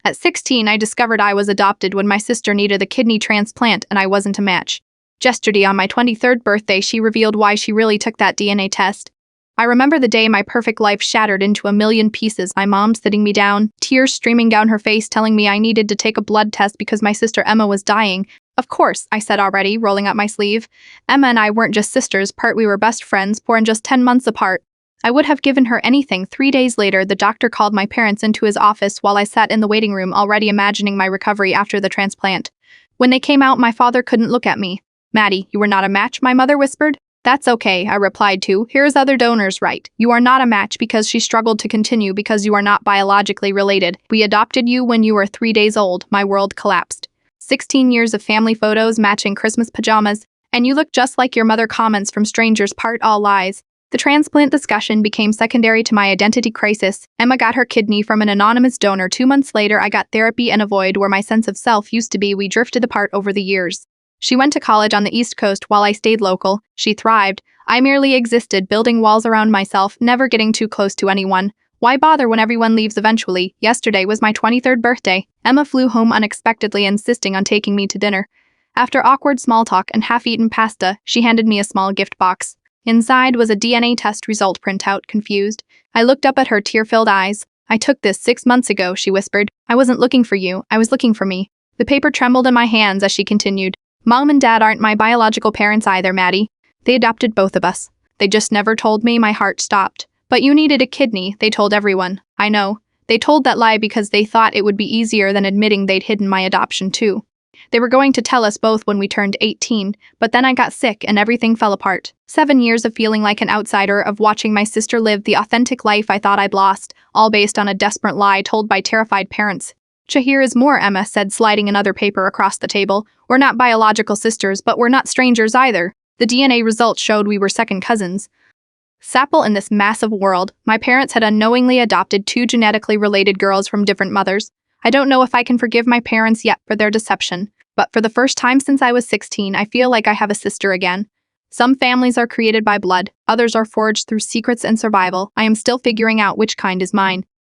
At 16, I discovered I was adopted when my sister needed a kidney transplant and I wasn't a match. Yesterday, on my 23rd birthday, she revealed why she really took that DNA test. I remember the day my perfect life shattered into a million pieces, my mom sitting me down, tears streaming down her face telling me I needed to take a blood test because my sister Emma was dying. Of course, I said already, rolling up my sleeve. Emma and I weren't just sisters, we were best friends, born just 10 months apart. I would have given her anything. 3 days later, the doctor called my parents into his office while I sat in the waiting room, already imagining my recovery after the transplant. When they came out, my father couldn't look at me. "Maddie, you were not a match," my mother whispered. "That's okay," I replied to. "Here's other donors, right? You are not a match," because she struggled to continue, "because you are not biologically related. We adopted you when you were 3 days old." My world collapsed. 16 years of family photos matching Christmas pajamas, and you look just like your mother, comments from strangers, part all lies. The transplant discussion became secondary to my identity crisis. Emma got her kidney from an anonymous donor. 2 months later, I got therapy and a void where my sense of self used to be. We drifted apart over the years. She went to college on the East Coast while I stayed local. She thrived. I merely existed, building walls around myself, never getting too close to anyone. Why bother when everyone leaves eventually? Yesterday was my 23rd birthday. Emma flew home unexpectedly, insisting on taking me to dinner. After awkward small talk and half-eaten pasta, she handed me a small gift box. Inside was a DNA test result printout. Confused, I looked up at her tear-filled eyes. "I took this 6 months ago," she whispered. "I wasn't looking for you, I was looking for me." The paper trembled in my hands as she continued. "Mom and Dad aren't my biological parents either, Maddie. They adopted both of us. They just never told me." My heart stopped. "But you needed a kidney," they told everyone. I know. They told that lie because they thought it would be easier than admitting they'd hidden my adoption too. They were going to tell us both when we turned 18, but then I got sick and everything fell apart. 7 years of feeling like an outsider, of watching my sister live the authentic life I thought I'd lost, all based on a desperate lie told by terrified parents. "Here is more," Emma said, sliding another paper across the table. "We're not biological sisters, but we're not strangers either. The DNA results showed we were second cousins." Sapple in this massive world, my parents had unknowingly adopted 2 genetically related girls from different mothers. I don't know if I can forgive my parents yet for their deception, but for the first time since I was 16, I feel like I have a sister again. Some families are created by blood, others are forged through secrets and survival. I am still figuring out which kind is mine.